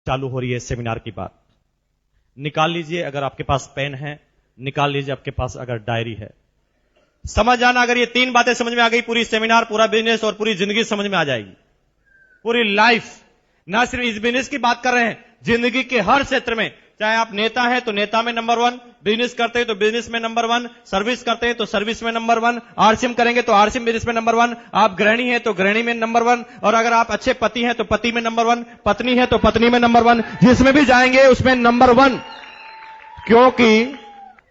चालू हो रही है सेमिनार की बात। निकाल लीजिए अगर आपके पास पेन है, निकाल लीजिए आपके पास अगर डायरी है। समझ जाना, अगर ये तीन बातें समझ में आ गई, पूरी सेमिनार, पूरा बिजनेस और पूरी जिंदगी समझ में आ जाएगी। पूरी लाइफ, ना सिर्फ इस बिजनेस की बात कर रहे हैं, जिंदगी के हर क्षेत्र में, चाहे आप नेता हैं तो नेता में नंबर 1, बिजनेस करते हैं तो बिजनेस में नंबर 1, सर्विस करते हैं तो सर्विस में नंबर 1, आरसीएम करेंगे तो आरसीएम बिजनेस में नंबर 1, आप गृहिणी हैं तो गृहिणी में नंबर 1, और अगर आप अच्छे पति हैं तो पति में नंबर 1, पत्नी है तो पत्नी में नंबर 1, जिसमें भी जाएंगे उसमें नंबर 1। क्योंकि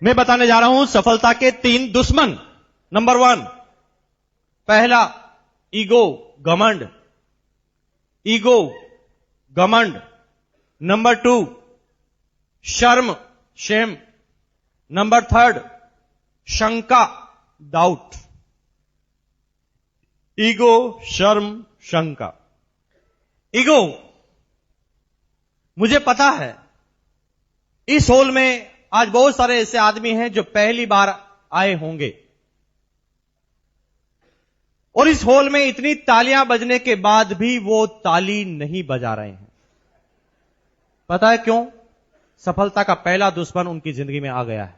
मैं बताने जा रहा हूं सफलता के 3 दुश्मन। नंबर 1, पहला ईगो, घमंड, ईगो, घमंड। नंबर 2, शर्म, शेम। नंबर 3, शंका, डाउट। ईगो, शर्म, शंका। ईगो, मुझे पता है इस हॉल में आज बहुत सारे ऐसे आदमी हैं जो पहली बार आए होंगे, और इस हॉल में इतनी तालियां बजने के बाद भी वो ताली नहीं बजा रहे हैं। पता है क्यों? सफलता का पहला दुश्मन उनकी जिंदगी में आ गया है,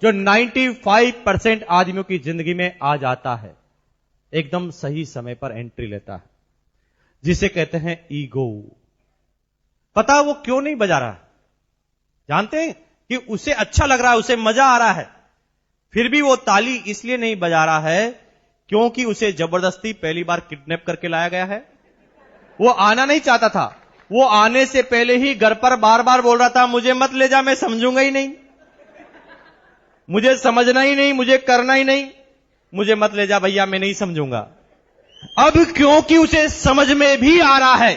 जो 95% आदमियों की जिंदगी में आ जाता है, एकदम सही समय पर एंट्री लेता है, जिसे कहते हैं ईगो। पता है वो क्यों नहीं बजा रहा है? जानते हैं कि उसे अच्छा लग रहा है, उसे मजा आ रहा है, फिर भी वो ताली इसलिए नहीं बजा रहा है क्योंकि उसे जबरदस्ती पहली बार किडनैप करके लाया गया है। वो आना नहीं चाहता था, वो आने से पहले ही घर पर बार बार बोल रहा था, मुझे मत ले जा, मैं समझूंगा ही नहीं, मुझे समझना ही नहीं, मुझे करना ही नहीं, मुझे मत ले जा भैया, मैं नहीं समझूंगा। अब क्योंकि उसे समझ में भी आ रहा है,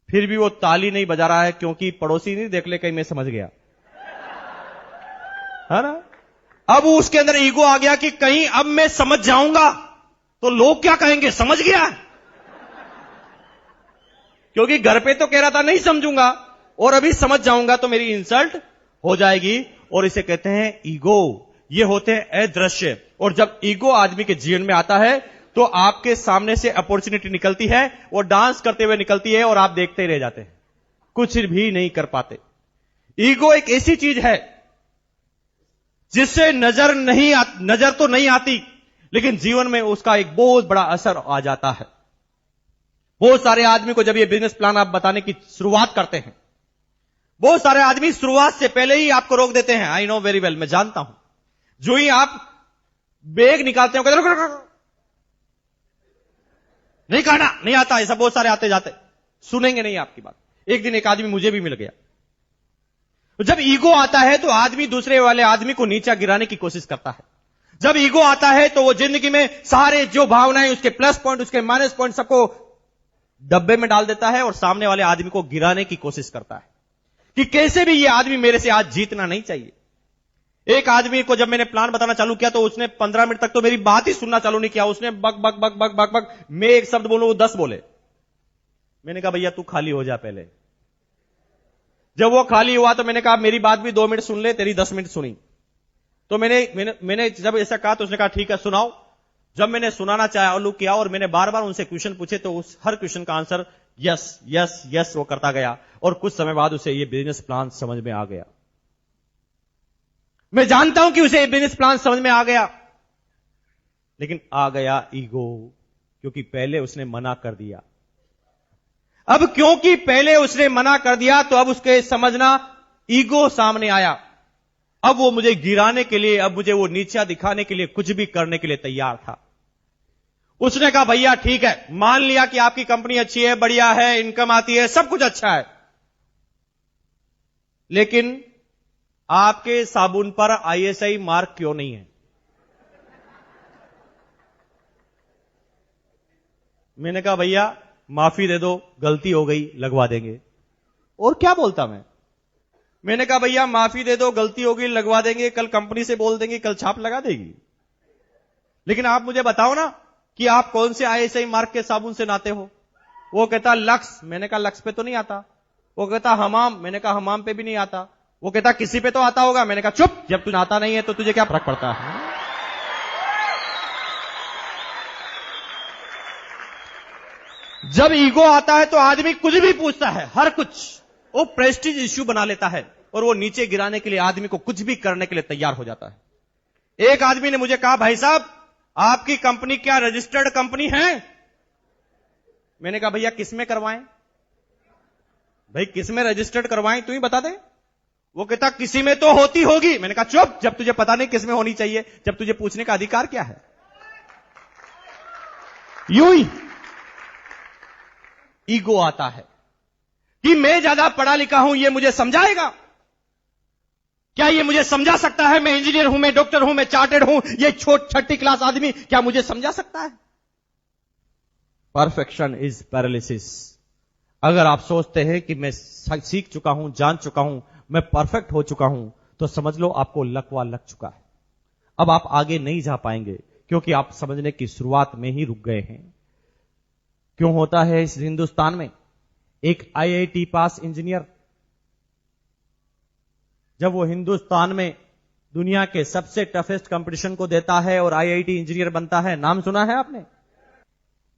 फिर भी वो ताली नहीं बजा रहा है, क्योंकि पड़ोसी नहीं देख ले कहीं मैं समझ गया, है ना। अब उसके अंदर ईगो आ गया कि कहीं अब मैं समझ जाऊंगा तो लोग क्या कहेंगे, समझ गया। क्योंकि घर पे तो कह रहा था नहीं समझूंगा, और अभी समझ जाऊंगा तो मेरी इंसल्ट हो जाएगी, और इसे कहते हैं ईगो। ये होते हैं अदृश्य, और जब ईगो आदमी के जीवन में आता है तो आपके सामने से अपॉर्चुनिटी निकलती है, वो डांस करते हुए निकलती है, और आप देखते ही रह जाते हैं, कुछ भी नहीं कर पाते। ईगो एक ऐसी चीज है जिससे नजर तो नहीं आती, लेकिन जीवन में उसका एक बहुत बड़ा असर आ जाता है। बहुत सारे आदमी को जब ये बिजनेस प्लान आप बताने की शुरुआत करते हैं, बहुत सारे आदमी शुरुआत से पहले ही आपको रोक देते हैं। आई नो वेरी वेल, मैं जानता हूं। जो ही आप बैग निकालते हो, कहते हैं नहीं कहना, नहीं आता, ऐसा बहुत सारे आते जाते, सुनेंगे नहीं आपकी बात। एक दिन एक आदमी मुझे भी मिल गया। जब ईगो आता है तो आदमी दूसरे वाले आदमी को नीचा गिराने की कोशिश करता है। जब ईगो आता है तो वो जिंदगी में सारे जो भावनाएं, उसके प्लस पॉइंट, उसके माइनस पॉइंट, सबको डब्बे में डाल देता है और सामने वाले आदमी को गिराने की कोशिश करता है कि कैसे भी ये आदमी मेरे से आज जीतना नहीं चाहिए। एक आदमी को जब मैंने प्लान बताना चालू किया तो उसने 15 मिनट तक तो मेरी बात ही सुनना चालू नहीं किया। उसने बक बक बक बक बक बक, मैं एक शब्द बोलूं वो 10 बोले। मैंने कहा भैया तू खाली हो जा पहले। जब वो खाली हुआ तो मैंने कहा मेरी बात भी 2 मिनट सुन ले, तेरी 10 मिनट सुनी। तो मैंने जब ऐसा कहा तो उसने कहा ठीक है सुनाओ। जब मैंने सुनाना चालू किया और मैंने बार बार उनसे क्वेश्चन पूछे तो उस हर क्वेश्चन का आंसर यस यस यस वो करता गया, और कुछ समय बाद उसे ये बिजनेस प्लान समझ में आ गया। मैं जानता हूं कि उसे ये बिजनेस प्लान समझ में आ गया, लेकिन आ गया ईगो, क्योंकि पहले उसने मना कर दिया। अब क्योंकि पहले उसने मना कर दिया तो अब उसके समझना ईगो सामने आया। अब वो मुझे गिराने के लिए, अब मुझे वो नीचा दिखाने के लिए, कुछ भी करने के लिए तैयार था। उसने कहा भैया ठीक है, मान लिया कि आपकी कंपनी अच्छी है, बढ़िया है, इनकम आती है, सब कुछ अच्छा है, लेकिन आपके साबुन पर ISI मार्क क्यों नहीं है? मैंने कहा भैया माफी दे दो, गलती हो गई, लगवा देंगे। और क्या बोलता मैंने कहा भैया माफी दे दो, गलती हो गई, लगवा देंगे, कल कंपनी से बोल देंगे, कल छाप लगा देगी। लेकिन आप मुझे बताओ ना कि आप कौन से ISI मार्क के साबुन से नहाते हो? वो कहता लक्स। मैंने कहा लक्स पे तो नहीं आता। वो कहता हमाम। मैंने कहा हमाम पे भी नहीं आता। वो कहता किसी पे तो आता होगा। मैंने कहा चुप, जब तू नहाता नहीं है तो तुझे क्या फर्क पड़ता है? जब ईगो आता है तो आदमी कुछ भी पूछता है, हर कुछ वो प्रेस्टीज इश्यू बना लेता है और वो नीचे गिराने के लिए आदमी को कुछ भी करने के लिए तैयार हो जाता है। एक आदमी ने मुझे कहा, भाई साहब आपकी कंपनी क्या रजिस्टर्ड कंपनी है? मैंने कहा भैया किसमें करवाएं? भाई किसमें रजिस्टर्ड करवाएं तू ही बता दे। वो कहता किसी में तो होती होगी। मैंने कहा चुप, जब तुझे पता नहीं किसमें होनी चाहिए, जब तुझे पूछने का अधिकार क्या है? यूं ही ईगो आता है कि मैं ज्यादा पढ़ा लिखा हूं, ये मुझे समझाएगा क्या? ये मुझे समझा सकता है? मैं इंजीनियर हूं, मैं डॉक्टर हूं, मैं चार्टेड हूं, ये छठी क्लास आदमी क्या मुझे समझा सकता है? Perfection is paralysis. अगर आप सोचते हैं कि मैं सीख चुका हूं, जान चुका हूं, मैं परफेक्ट हो चुका हूं, तो समझ लो आपको लकवा लग चुका है। अब आप आगे नहीं जा पाएंगे क्योंकि आप समझने की शुरुआत में ही रुक गए हैं। क्यों होता है इस हिंदुस्तान में? एक आईआईटी पास इंजीनियर जब वो हिंदुस्तान में दुनिया के सबसे टफेस्ट कंपटीशन को देता है और आईआईटी इंजीनियर बनता है, नाम सुना है आपने?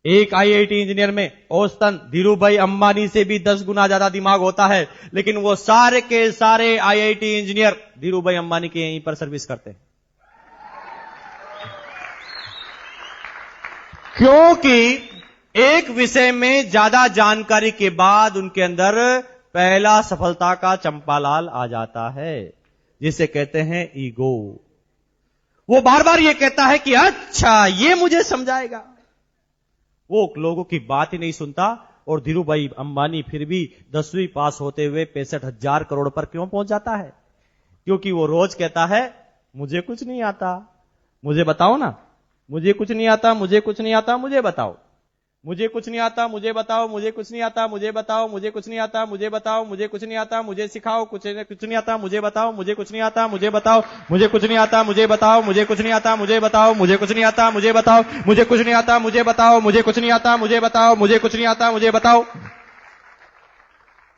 एक आईआईटी इंजीनियर में औसतन धीरूभाई अंबानी से भी 10 गुना ज्यादा दिमाग होता है, लेकिन वो सारे के सारे आईआईटी इंजीनियर धीरूभाई अंबानी के यहीं पर सर्विस करते हैं। क्योंकि एक विषय में ज्यादा जानकारी के बाद उनके अंदर पहला सफलता का चंपालाल आ जाता है, जिसे कहते हैं ईगो। वो बार बार ये कहता है कि अच्छा ये मुझे समझाएगा। वो लोगों की बात ही नहीं सुनता और धीरूभाई अंबानी फिर भी 10वीं पास होते हुए 65,000 करोड़ पर क्यों पहुंच जाता है? क्योंकि वो रोज कहता है मुझे कुछ नहीं आता, मुझे बताओ ना, मुझे कुछ नहीं आता, मुझे कुछ नहीं आता, मुझे बताओ, मुझे कुछ नहीं आता, मुझे बताओ, मुझे कुछ नहीं आता, मुझे बताओ, मुझे कुछ नहीं आता, मुझे बताओ, मुझे कुछ नहीं आता, मुझे सिखाओ, कुछ नहीं आता, मुझे बताओ, मुझे कुछ नहीं आता, मुझे बताओ, मुझे कुछ नहीं आता, मुझे बताओ, मुझे कुछ नहीं आता, मुझे बताओ, मुझे कुछ नहीं आता, मुझे बताओ, मुझे कुछ नहीं आता, मुझे बताओ, मुझे कुछ नहीं आता, मुझे बताओ, मुझे कुछ नहीं आता, मुझे बताओ।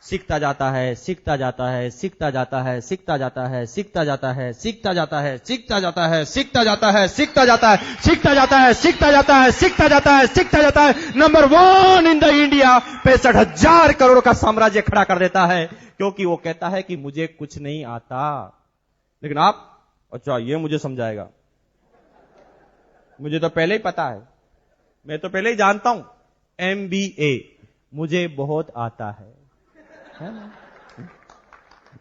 सीखता जाता है, सीखता जाता है, सीखता जाता है, सीखता जाता है, सीखता जाता है, सीखता जाता है, सीखता जाता है, सीखता जाता है, सीखता जाता है, सीखता जाता है, सीखता जाता है, सीखता जाता है, सीखता जाता है। Number 1 in the India 65,000 crore का साम्राज्य खड़ा कर देता है, क्योंकि वो कहता है कि मुझे कुछ नहीं आता। लेकिन आप, अच्छा ये मुझे समझाएगा, मुझे तो पहले ही पता है, मैं तो पहले ही जानता हूं, MBA मुझे बहुत आता है,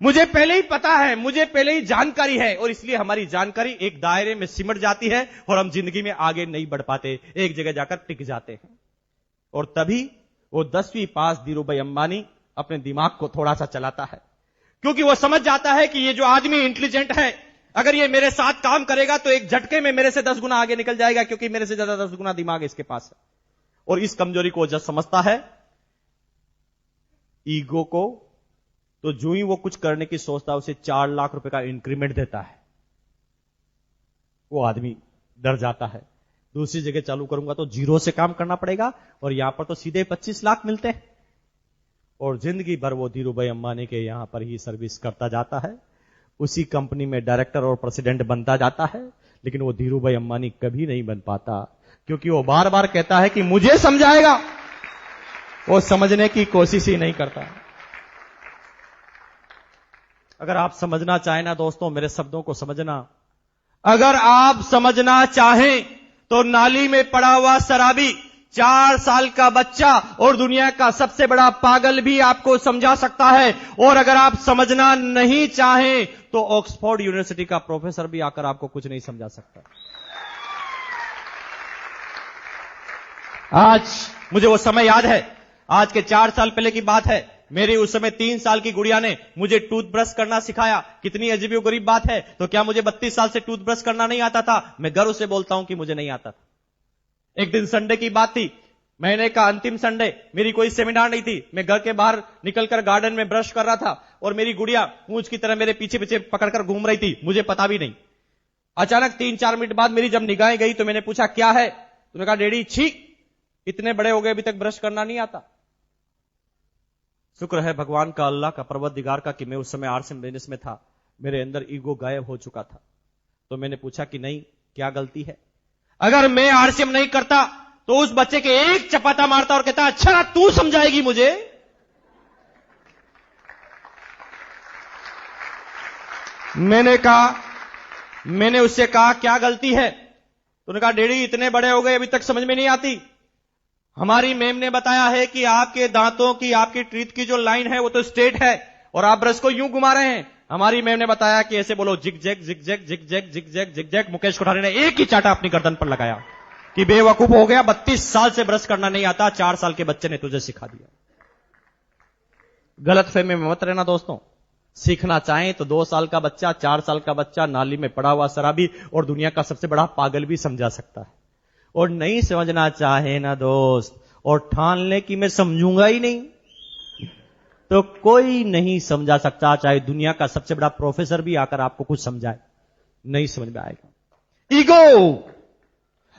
मुझे पहले ही पता है, मुझे पहले ही जानकारी है, और इसलिए हमारी जानकारी एक दायरे में सिमट जाती है और हम जिंदगी में आगे नहीं बढ़ पाते, एक जगह जाकर टिक जाते हैं। और तभी वो 10वीं पास धीरूभाई अंबानी अपने दिमाग को थोड़ा सा चलाता है, क्योंकि वो समझ जाता है कि ये जो आदमी इंटेलिजेंट है, अगर ये मेरे साथ काम करेगा तो एक झटके में मेरे से 10 गुना आगे निकल जाएगा, क्योंकि मेरे से ज्यादा 10 गुना दिमाग इसके पास है। और इस कमजोरी को जब समझता है ईगो को, तो जो ही वो कुछ करने की सोचता है उसे 4 लाख रुपए का इंक्रीमेंट देता है। वो आदमी डर जाता है, दूसरी जगह चालू करूंगा तो 0 से काम करना पड़ेगा और यहां पर तो सीधे 25 लाख मिलते हैं। और जिंदगी भर वो धीरूभाई अंबानी के यहां पर ही सर्विस करता जाता है, उसी कंपनी में डायरेक्टर और प्रेसिडेंट बनता जाता है, लेकिन वो धीरूभाई अंबानी कभी नहीं बन पाता, क्योंकि वो बार बार कहता है कि मुझे समझाएगा, वो समझने की कोशिश ही नहीं करता। अगर आप समझना चाहें ना दोस्तों, मेरे शब्दों को समझना, अगर आप समझना चाहें तो नाली में पड़ा हुआ शराबी, 4 साल का बच्चा और दुनिया का सबसे बड़ा पागल भी आपको समझा सकता है। और अगर आप समझना नहीं चाहें तो ऑक्सफोर्ड यूनिवर्सिटी का प्रोफेसर भी आकर आपको कुछ नहीं समझा सकता। आज मुझे वो समय याद है, आज के 4 साल पहले की बात है, मेरी उस समय 3 साल की गुड़िया ने मुझे टूथब्रश करना सिखाया। कितनी अजीब और गरीब बात है। तो क्या मुझे 32 साल से टूथब्रश करना नहीं आता था? मैं गर्व से बोलता हूं कि मुझे नहीं आता था। एक दिन संडे की बात थी, महीने का अंतिम संडे, मेरी कोई सेमिनार नहीं थी, मैं घर के बाहर निकलकर गार्डन में ब्रश कर रहा था और मेरी गुड़िया पूंछ की तरह मेरे पीछे पीछे पकड़कर घूम रही थी, मुझे पता भी नहीं। अचानक 3-4 मिनट बाद मेरी जब निगाहें गई तो मैंने पूछा क्या है? तुमने कहा डैडी छी, इतने बड़े हो गए अभी तक ब्रश करना नहीं आता। शुक्र है भगवान का, अल्लाह का, परवरदिगार का कि मैं उस समय आरसीएम बिजनेस में था, मेरे अंदर ईगो गायब हो चुका था। तो मैंने पूछा कि नहीं, क्या गलती है? अगर मैं आरसीएम नहीं करता तो उस बच्चे के एक चपाटा मारता और कहता अच्छा तू समझाएगी मुझे। मैंने उससे कहा क्या गलती है? तो उन्होंने कहा डैडी इतने बड़े हो गए अभी तक समझ में नहीं आती। हमारी मैम ने बताया है कि आपके दांतों की, आपकी टीथ की जो लाइन है वो तो स्ट्रेट है और आप ब्रश को यूं घुमा रहे हैं। हमारी मैम ने बताया कि ऐसे बोलो zig zag zig zag zig zag zig zag zig zag. Mukesh Kothari ने एक ही चाटा अपनी गर्दन पर लगाया कि बेवकूफ हो गया, 32 साल से ब्रश करना नहीं आता, 4 साल के बच्चे ने तुझे सिखा दिया। गलतफहमी में मत रहना दोस्तों। सीखना चाहें तो 2 साल का बच्चा, 4 साल का बच्चा नाली में पड़ा हुआ शराबी और दुनिया का सबसे बड़ा पागल भी समझा सकता है। और नहीं समझना चाहे ना दोस्त और ठान ले कि मैं समझूंगा ही नहीं, तो कोई नहीं समझा सकता, चाहे दुनिया का सबसे बड़ा प्रोफेसर भी आकर आपको कुछ समझाए, नहीं समझ में आएगा। ईगो,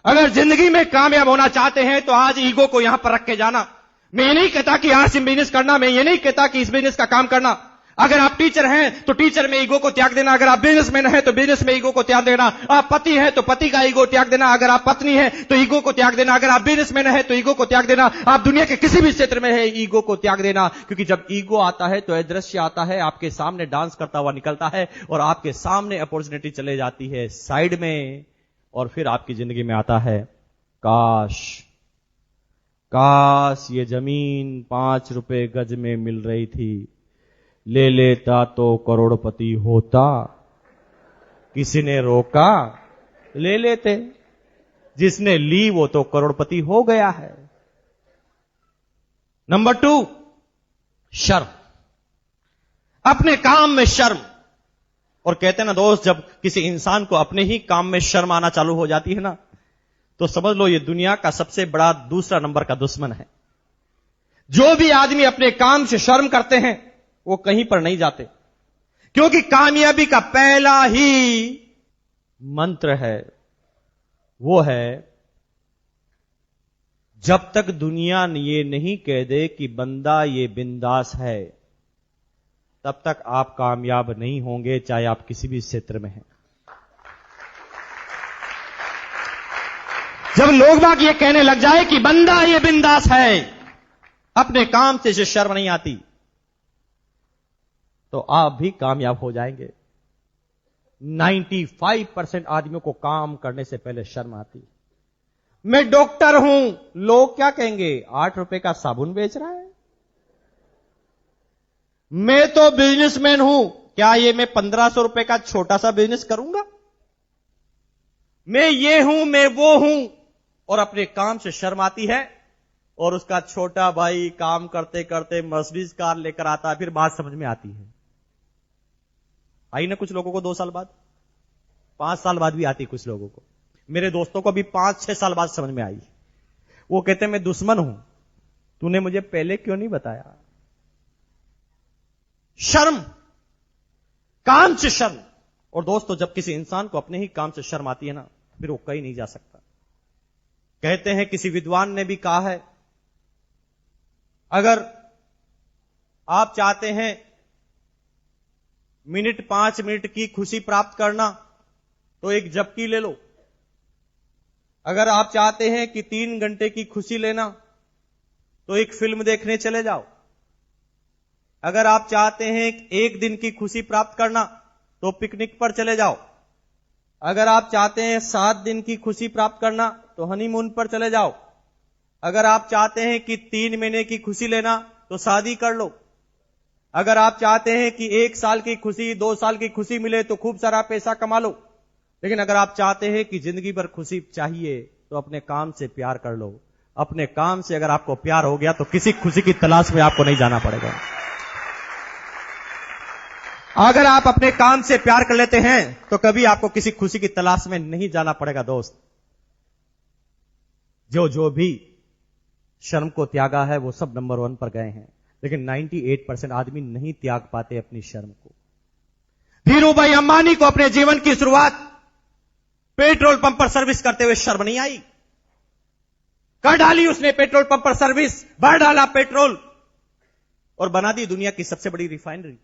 अगर जिंदगी में कामयाब होना चाहते हैं तो आज ईगो को यहां पर रख के जाना। मैं ये नहीं कहता कि यहां से बिजनेस करना, मैं ये नहीं कहता कि इस बिजनेस का काम करना। अगर आप टीचर हैं तो टीचर में ईगो को त्याग देना, अगर आप बिजनेसमैन हैं तो बिजनेस में ईगो को त्याग देना, आप पति हैं तो पति का ईगो त्याग देना, अगर आप पत्नी हैं तो ईगो को त्याग देना, अगर आप बिजनेसमैन हैं तो ईगो को त्याग देना, आप दुनिया के किसी भी क्षेत्र में है ईगो को त्याग देना। क्योंकि जब ईगो आता है तो अदृश्य आता है, आपके सामने डांस करता हुआ निकलता है और आपके सामने अपॉर्चुनिटी चले जाती है साइड में, और फिर आपकी जिंदगी में आता है काश ये जमीन 5 रुपए गज में मिल रही थी, ले लेता तो करोड़पति होता, किसी ने रोका ले लेते, जिसने ली वो तो करोड़पति हो गया है। नंबर 2, शर्म, अपने काम में शर्म। और कहते हैं ना दोस्त, जब किसी इंसान को अपने ही काम में शर्म आना चालू हो जाती है ना, तो समझ लो ये दुनिया का सबसे बड़ा दूसरा नंबर का दुश्मन है। जो भी आदमी अपने काम से शर्म करते हैं वो कहीं पर नहीं जाते, क्योंकि कामयाबी का पहला ही मंत्र है, वो है जब तक दुनिया ये नहीं कह दे कि बंदा ये बिंदास है, तब तक आप कामयाब नहीं होंगे, चाहे आप किसी भी क्षेत्र में हैं। जब लोग बाग ये कहने लग जाए कि बंदा ये बिंदास है, अपने काम से जो शर्म नहीं आती, तो आप भी कामयाब हो जाएंगे। 95% आदमियों को काम करने से पहले शर्म आती। मैं डॉक्टर हूं, लोग क्या कहेंगे, 8 रुपए का साबुन बेच रहा है। मैं तो बिजनेसमैन हूं, क्या ये मैं 1500 रुपए का छोटा सा बिजनेस करूंगा? मैं ये हूं, मैं वो हूं, और अपने काम से शर्म आती है। और उसका छोटा भाई काम करते करते मर्सिडीज कार लेकर आता है, फिर बात समझ में आती है। आई ना कुछ लोगों को 2 साल बाद, 5 साल बाद भी आती कुछ लोगों को। मेरे दोस्तों को भी 5-6 साल बाद समझ में आई। वो कहते हैं मैं दुश्मन हूं, तूने मुझे पहले क्यों नहीं बताया। शर्म, काम से शर्म। और दोस्तों, जब किसी इंसान को अपने ही काम से शर्म आती है ना, फिर वो कहीं नहीं जा सकता। कहते हैं, किसी विद्वान ने भी कहा है, अगर आप चाहते हैं 5 मिनट की खुशी प्राप्त करना तो एक झपकी ले लो। अगर आप चाहते हैं कि 3 घंटे की खुशी लेना तो एक फिल्म देखने चले जाओ। अगर आप चाहते हैं 1 दिन की खुशी प्राप्त करना तो पिकनिक पर चले जाओ। अगर आप चाहते हैं 7 दिन की खुशी प्राप्त करना तो हनीमून पर चले जाओ। अगर आप चाहते हैं कि 3 महीने की खुशी लेना तो शादी कर लो। अगर आप चाहते हैं कि 1 साल की खुशी, 2 साल की खुशी मिले तो खूब सारा पैसा कमा लो। लेकिन अगर आप चाहते हैं कि जिंदगी भर खुशी चाहिए तो अपने काम से प्यार कर लो। अपने काम से अगर आपको प्यार हो गया तो किसी खुशी की तलाश में आपको नहीं जाना पड़ेगा। अगर आप अपने काम से प्यार कर लेते हैं तो कभी आपको किसी खुशी की तलाश में नहीं जाना पड़ेगा। दोस्त, जो भी शर्म को त्यागा है वो सब नंबर 1 पर गए हैं, लेकिन 98% आदमी नहीं त्याग पाते अपनी शर्म को। धीरू भाई अंबानी को अपने जीवन की शुरुआत पेट्रोल पंप पर सर्विस करते हुए शर्म नहीं आई। कर डाली उसने पेट्रोल पंप पर सर्विस, भर डाला पेट्रोल और बना दी दुनिया की सबसे बड़ी रिफाइनरी।